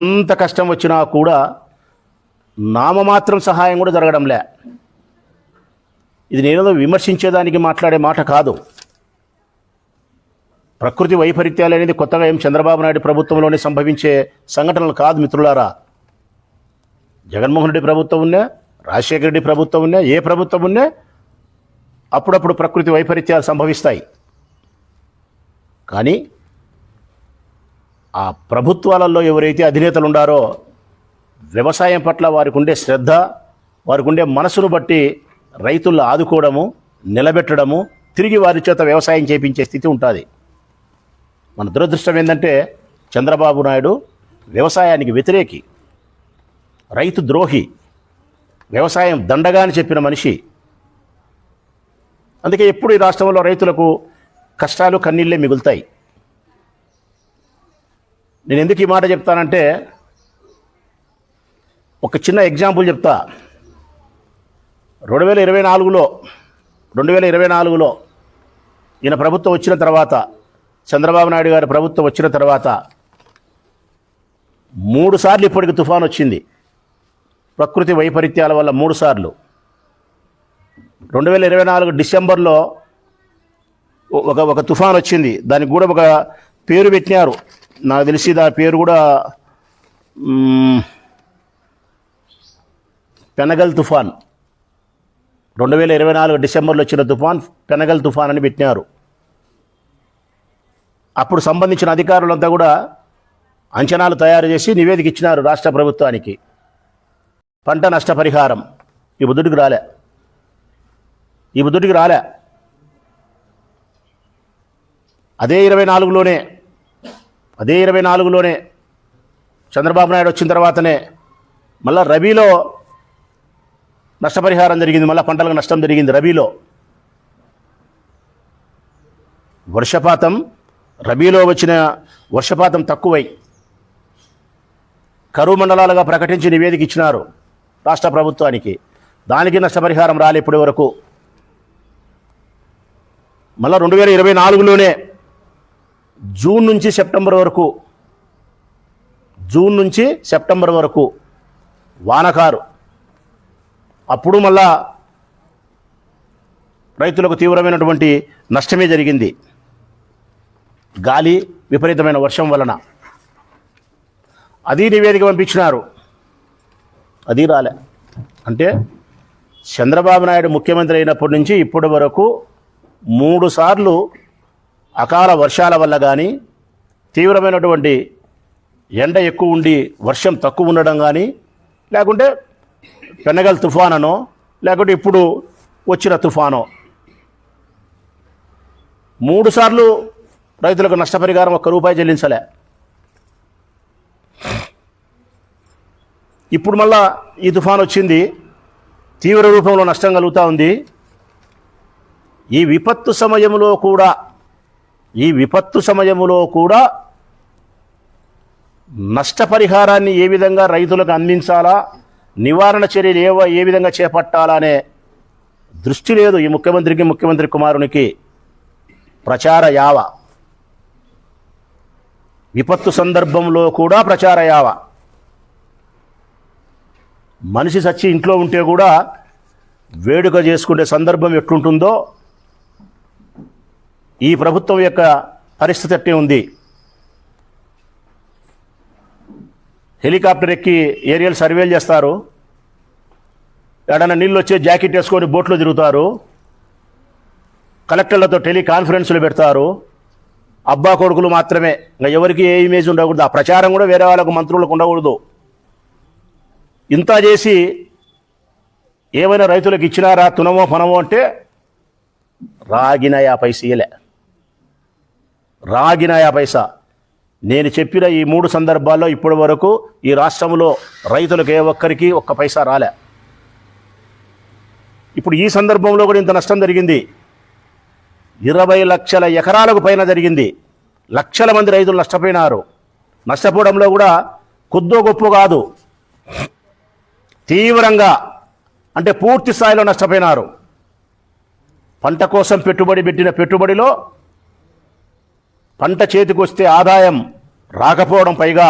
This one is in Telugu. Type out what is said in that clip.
ఎంత కష్టం వచ్చినా కూడా నామమాత్రం సహాయం కూడా జరగడంలే. ఇది నేనేదో విమర్శించేదానికి మాట్లాడే మాట కాదు. ప్రకృతి వైపరీత్యాలు అనేది కొత్తగా ఏం చంద్రబాబు నాయుడు ప్రభుత్వంలోనే సంభవించే సంఘటనలు కాదు మిత్రులారా. జగన్మోహన్ రెడ్డి ప్రభుత్వం ఉన్నా, రాజశేఖర రెడ్డి ప్రభుత్వం ఉన్నా, ఏ ప్రభుత్వం ఉన్నా అప్పుడప్పుడు ప్రకృతి వైపరీత్యాలు సంభవిస్తాయి. కానీ ఆ ప్రభుత్వాలలో ఎవరైతే అధినేతలు ఉండారో వ్యవసాయం పట్ల వారికి ఉండే శ్రద్ధ, వారికి ఉండే మనసును బట్టి రైతులను ఆదుకోవడము, నిలబెట్టడము, తిరిగి వారి చేత వ్యవసాయం చేయించే స్థితి ఉంటుంది. మన దురదృష్టం ఏంటంటే చంద్రబాబు నాయుడు వ్యవసాయానికి వ్యతిరేకి, రైతు ద్రోహి, వ్యవసాయం దండగా అని చెప్పిన మనిషి. అందుకే ఎప్పుడు ఈ రాష్ట్రంలో రైతులకు కష్టాలు కన్నీళ్ళే మిగులుతాయి. నేను ఎందుకు ఈ మాట చెప్తానంటే ఒక చిన్న ఎగ్జాంపుల్ చెప్తా. 2024లో ఈయన ప్రభుత్వం వచ్చిన తర్వాత, చంద్రబాబు నాయుడు గారి ప్రభుత్వం వచ్చిన తర్వాత 3 సార్లు ఇప్పటికి తుఫాన్ వచ్చింది. ప్రకృతి వైపరీత్యాల వల్ల 3 సార్లు. 2024 డిసెంబర్లో ఒక తుఫాన్ వచ్చింది. దానికి కూడా ఒక పేరు పెట్టినారు. నాకు తెలిసి దాని పేరు కూడా పెనగల్ తుఫాన్. 2024 డిసెంబర్లో వచ్చిన తుఫాన్ పెనగల్ తుఫాన్ అని పెట్టినారు. అప్పుడు సంబంధించిన అధికారులంతా కూడా అంచనాలు తయారు చేసి నివేదిక ఇచ్చినారు రాష్ట్ర ప్రభుత్వానికి. పంట నష్టపరిహారం ఈ బుద్ధుడికి రాలే. అదే 24లోనే చంద్రబాబు నాయుడు వచ్చిన తర్వాతనే మళ్ళీ రబీలో నష్టపరిహారం జరిగింది. మళ్ళీ పంటలకు నష్టం జరిగింది రబీలో. రబీలో వచ్చిన వర్షపాతం తక్కువై కరువు మండలాలుగా ప్రకటించి నివేదిక ఇచ్చినారు రాష్ట్ర ప్రభుత్వానికి. దానికి నష్టపరిహారం రాలే ఇప్పటి వరకు. మళ్ళీ 2024లోనే జూన్ నుంచి సెప్టెంబర్ వరకు వానకారు. అప్పుడు మళ్ళా రైతులకు తీవ్రమైనటువంటి నష్టమే జరిగింది. గాలి, విపరీతమైన వర్షం వలన. అది నివేదిక పంపించినారు, అది రాలే. అంటే చంద్రబాబు నాయుడు ముఖ్యమంత్రి అయినప్పటి నుంచి ఇప్పటి వరకు 3 సార్లు అకాల వర్షాల వల్ల కానీ, తీవ్రమైనటువంటి ఎండ ఎక్కువ ఉండి వర్షం తక్కువ ఉండడం కానీ, లేకుంటే పెనగల్ తుఫానో, లేకుంటే ఇప్పుడు వచ్చిన తుఫానో, 3 సార్లు రైతులకు నష్టపరిహారం ₹1 చెల్లించలే. ఇప్పుడు మళ్ళా ఈ తుఫాన్ వచ్చింది, తీవ్ర రూపంలో నష్టం కలుగుతూ ఉంది. ఈ విపత్తు సమయంలో కూడా నష్టపరిహారాన్ని ఏ విధంగా రైతులకు అందించాలా, నివారణ చర్యలు ఏ విధంగా చేపట్టాలనే దృష్టి లేదు ఈ ముఖ్యమంత్రి కుమారునికి. ప్రచార యావ, విపత్తు సందర్భంలో కూడా ప్రచార యావ. మనిషి చచ్చి ఇంట్లో ఉంటే కూడా వేడుక చేసుకునే సందర్భం ఎట్లుంటుందో ఈ ప్రభుత్వం యొక్క పరిస్థితి అట్టే ఉంది. హెలికాప్టర్ ఎక్కి ఏరియల్ సర్వేలు చేస్తారు, ఎడన్నా నీళ్ళు వచ్చే జాకెట్ వేసుకొని బోట్లో తిరుగుతారు, కలెక్టర్లతో టెలికాన్ఫరెన్స్లు పెడతారు. అబ్బా కొడుకులు మాత్రమే, ఇంకా ఎవరికి ఏ ఇమేజ్ ఉండకూడదు. ఆ ప్రచారం కూడా వేరే వాళ్ళకు, మంత్రులకు ఉండకూడదు. ఇంత చేసి ఏమైనా రైతులకు ఇచ్చినారా తునమో పనమో అంటే రాగిన 50 పైసలే. రాగిన 50 పైసా. నేను చెప్పిన ఈ 3 సందర్భాల్లో ఇప్పటి వరకు ఈ రాష్ట్రంలో రైతులకు ఏ ఒక్కరికి ₹1 పైసా రాలే. ఇప్పుడు ఈ సందర్భంలో కూడా ఇంత నష్టం జరిగింది. 20 లక్షల ఎకరాలకు పైన జరిగింది. లక్షల మంది రైతులు నష్టపోయినారు. నష్టపోవడంలో కూడా కొద్దో గొప్ప కాదు, తీవ్రంగా, అంటే పూర్తి స్థాయిలో నష్టపోయినారు. పంట కోసం పెట్టిన పెట్టుబడిలో పంట చేతికొస్తే ఆదాయం రాకపోవడం, పైగా